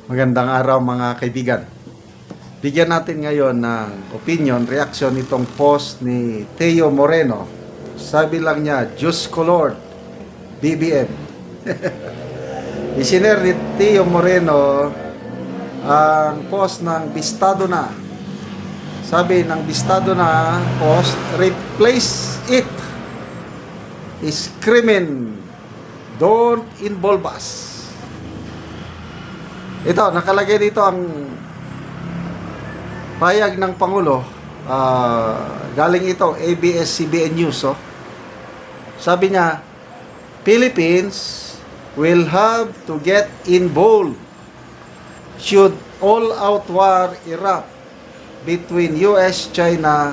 Magandang araw mga kaibigan. Bigyan natin ngayon ng opinion, reaction itong post ni Teo Moreno. Sabi lang niya, Diyos ko Lord, BBM. Isinare ni Teo Moreno ang post ng Bistado Na. Sabi ng Bistado Na post, replace it. Screaming, don't involve us. Ito, nakalagay dito ang payag ng Pangulo. Galing ito, ABS-CBN News. Oh. Sabi niya, Philippines will have to get involved should all-out war erupt between US, China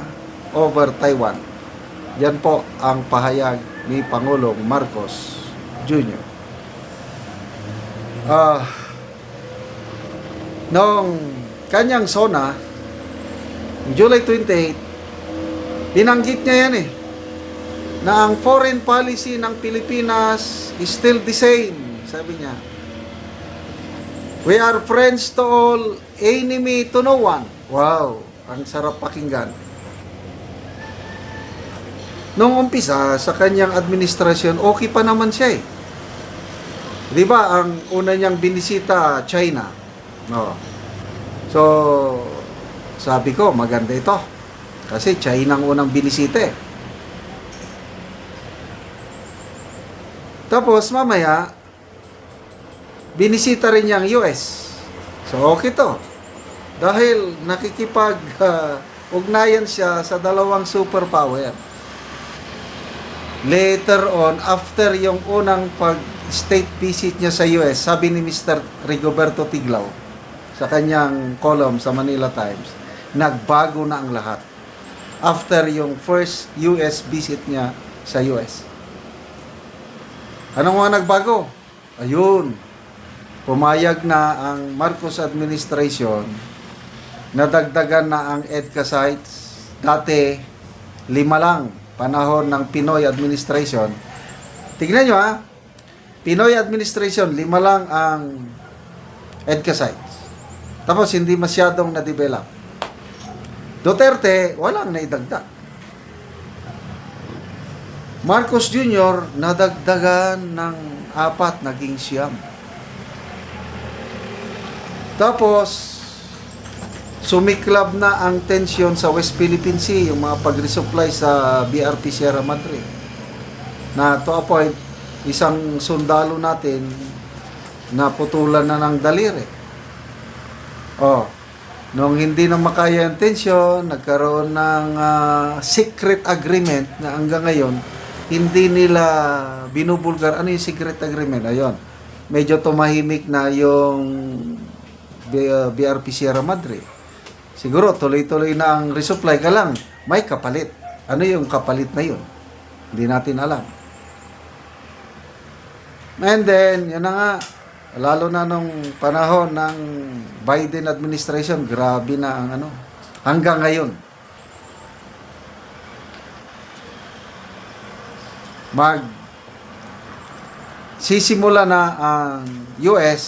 over Taiwan. Yan po ang pahayag ni Pangulong Marcos Jr. Noong kanyang SONA, July 28, binanggit niya yan na ang foreign policy ng Pilipinas is still the same. Sabi niya, we are friends to all, enemy to no one. Wow, ang sarap pakinggan. Noong umpisa, sa kanyang administrasyon, okay pa naman siya Di ba, ang una niyang binisita, China. No. So, sabi ko, maganda ito. Kasi China ang unang binisita Tapos, mamaya, binisita rin niya ang US. So, okay to. Dahil nakikipag-ugnayan siya sa dalawang superpower. Later on, after yung unang state visit niya sa US, sabi ni Mr. Rigoberto Tiglao sa kanyang column sa Manila Times, nagbago na ang lahat. After yung first US visit niya sa US. Anong mga nagbago? Ayun, pumayag na ang Marcos administration na dagdagan na ang EDCA sites. Dati, 5 lang, panahon ng Pinoy administration. Tignan nyo Pinoy administration, 5 lang ang EDCA sites. Tapos hindi masyadong na-develop. Duterte, walang naidagdag. Marcos Jr., nadagdagan ng 4, naging 9. Tapos, sumiklab na ang tensyon sa West Philippine Sea, yung mga pag-resupply sa BRP Sierra Madre. Na to a point, isang sundalo natin naputulan na ng daliri. Nung hindi na makaya ang tensyon, nagkaroon ng secret agreement na hanggang ngayon, hindi nila binubulgar. Ano yung secret agreement? Ayun. Medyo tumahimik na yung BRP Sierra Madre. Siguro, tuloy-tuloy na ang resupply ka lang. May kapalit. Ano yung kapalit na yun? Hindi natin alam. And then, yun na nga, lalo na nung panahon ng Biden administration, grabe na ang hanggang ngayon. Sisimula na ang US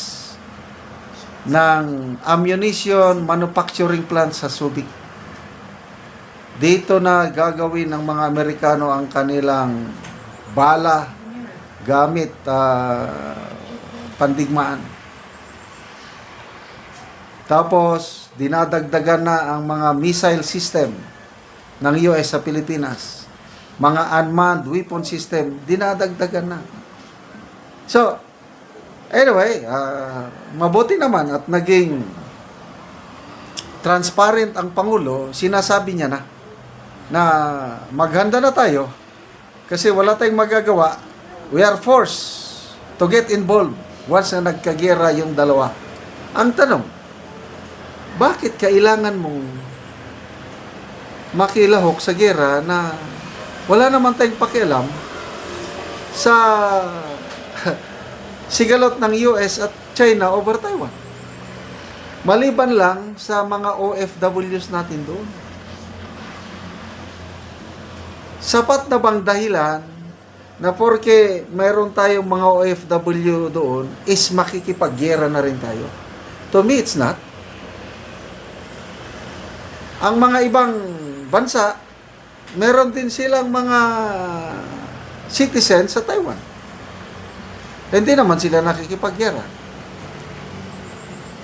ng ammunition manufacturing plant sa Subic. Dito na gagawin ng mga Amerikano ang kanilang bala gamit pandigmaan. Tapos, dinadagdagan na ang mga missile system ng US sa Pilipinas. Mga unmanned weapon system, dinadagdagan na. So, anyway, mabuti naman at naging transparent ang Pangulo. Sinasabi niya na maghanda na tayo kasi wala tayong magagawa. We are forced to get involved once na nagkagera yung dalawa. Ang tanong, bakit kailangan mong makilahok sa gera na wala naman tayong pakialam sa sigalot ng US at China over Taiwan? Maliban lang sa mga OFWs natin doon. Sapat na bang dahilan na porke mayroon tayong mga OFW doon is makikipagyera na rin tayo? To me, it's not. Ang mga ibang bansa, meron din silang mga citizens sa Taiwan. Hindi naman sila nakikipaggera.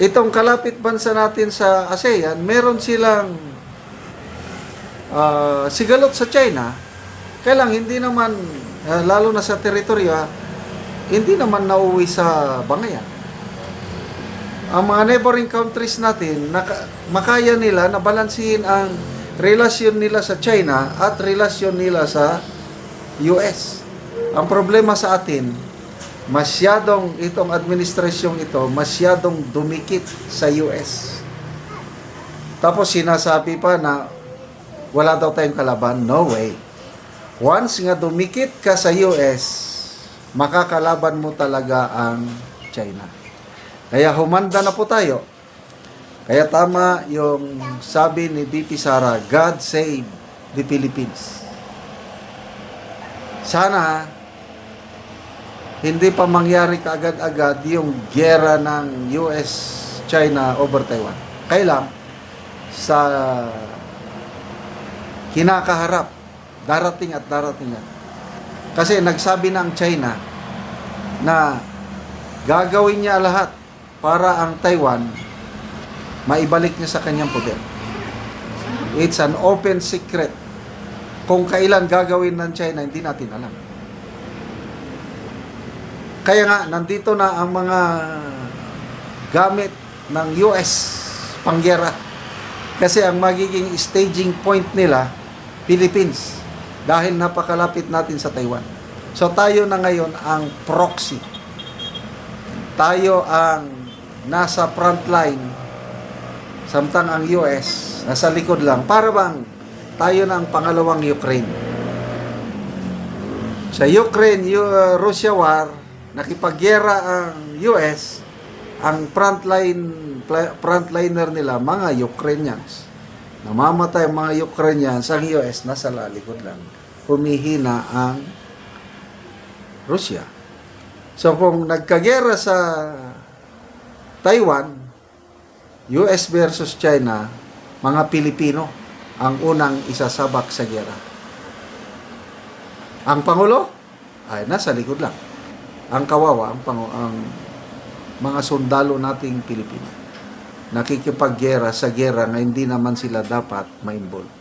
Itong kalapit bansa natin sa ASEAN, meron silang sigalot sa China, kaya lang hindi naman, lalo na sa teritoryo, hindi naman nauwi sa bangayan. Ang mga neighboring countries natin, makaya nila na balansihin ang relasyon nila sa China at relasyon nila sa US. Ang problema sa atin, masyadong itong administrasyong ito, masyadong dumikit sa US. Tapos sinasabi pa na wala daw tayong kalaban. No way. Once nga dumikit ka sa US, makakalaban mo talaga ang China. Kaya humanda na po tayo. Kaya tama yung sabi ni VP Sara, God save the Philippines. Sana hindi pa mangyari kaagad-agad yung giyera ng US-China over Taiwan. Kailan sa kinakaharap, darating at darating yan. Kasi nagsabi na ang China na gagawin niya lahat para ang Taiwan maibalik niya sa kanyang poder. It's an open secret. Kung kailan gagawin ng China, hindi natin alam. Kaya nga, nandito na ang mga gamit ng US panggera. Kasi ang magiging staging point nila, Philippines. Dahil napakalapit natin sa Taiwan. So tayo na ngayon ang proxy. Tayo ang nasa front line. Samtang ang US nasa likod lang. Para bang tayo na ang pangalawang Ukraine. Sa Ukraine, Russia war, nakipagyera ang US, ang frontliner nila, mga Ukrainians. Namamatay ang mga Ukrainians, ang US nasa likod lang. Humihina ang Russia. So kung nagkagyera sa Taiwan, US versus China, mga Pilipino ang unang isasabak sa gera. Ang Pangulo ay nasa likod lang. Ang kawawa, ang mga sundalo nating Pilipino, nakikipaggera sa gera na hindi naman sila dapat ma-involve.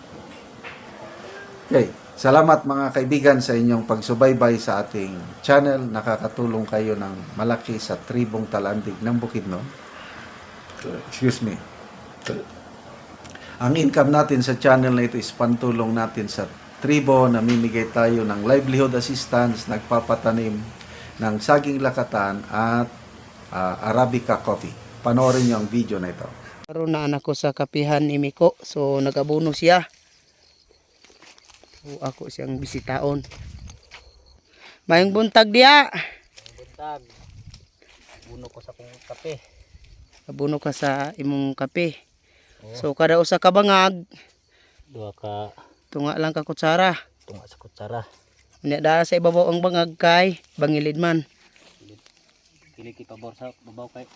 Okay. Salamat mga kaibigan sa inyong pagsubaybay sa ating channel. Nakakatulong kayo ng malaki sa tribong Talandig ng Bukidnon. Excuse me. Ang income natin sa channel na ito is pantulong natin sa tribo. Namimigay tayo ng livelihood assistance, nagpapatanim ng saging lakatan at Arabica coffee. Panoorin niyo ang video na ito. Karoon na anak ko sa kapihan ni Miko. So nag-abono siya. So, ako siyang bisitaon. Mayong buntag diya. Buntag. Abuno ko sa kong kape. Abono ka sa imong kape. Oh. So kada usa ka bangag, Dua ka tunga lang ka kutsara. tunga sa kutsara. Unya dara sa ibabaw ang bangag kay bangilid man. Pili ki pabor sa babaw kay.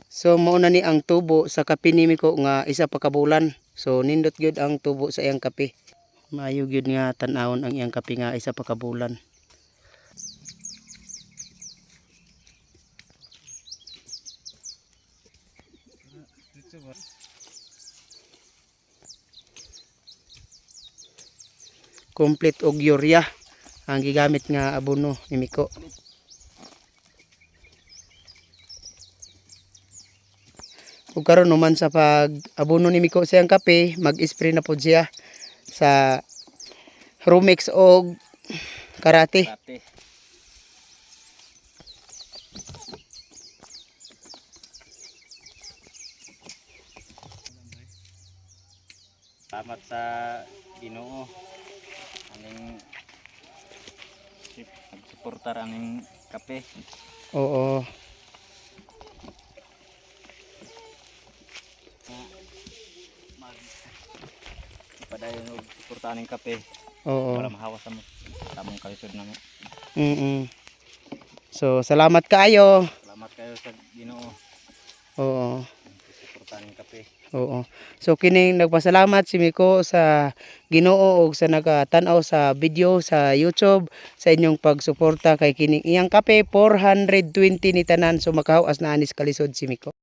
So mao na ni ang tubo sa kape ni Miko nga isa pa ka bulan. So nindot gyud ang tubo sa iyang kape. Maayo gyud nga tan-awon ang iyang kape nga isa pa ka bulan. Complete og urea ang gigamit nga abono ni Miko. Ug karon naman sa pag abono ni Miko sa iyang kape, mag-spray na pod siya sa Rumex og karate. Salamat sa Ginoo. Aning suportar aning kape. Oo. Padayon og suportar aning kape Oo. para mahawas sa tamong kalisod namo. So salamat kaayo. Salamat kayo sa Ginoo. Oo. suportahan ng kape. Oo. So kining nagpasalamat si Miko sa Ginoo ug sa nakatan-aw sa video sa YouTube sa inyong pagsuporta kay kining iyang kape 420 ni tanan, so makahawas na anis kalisod si Miko.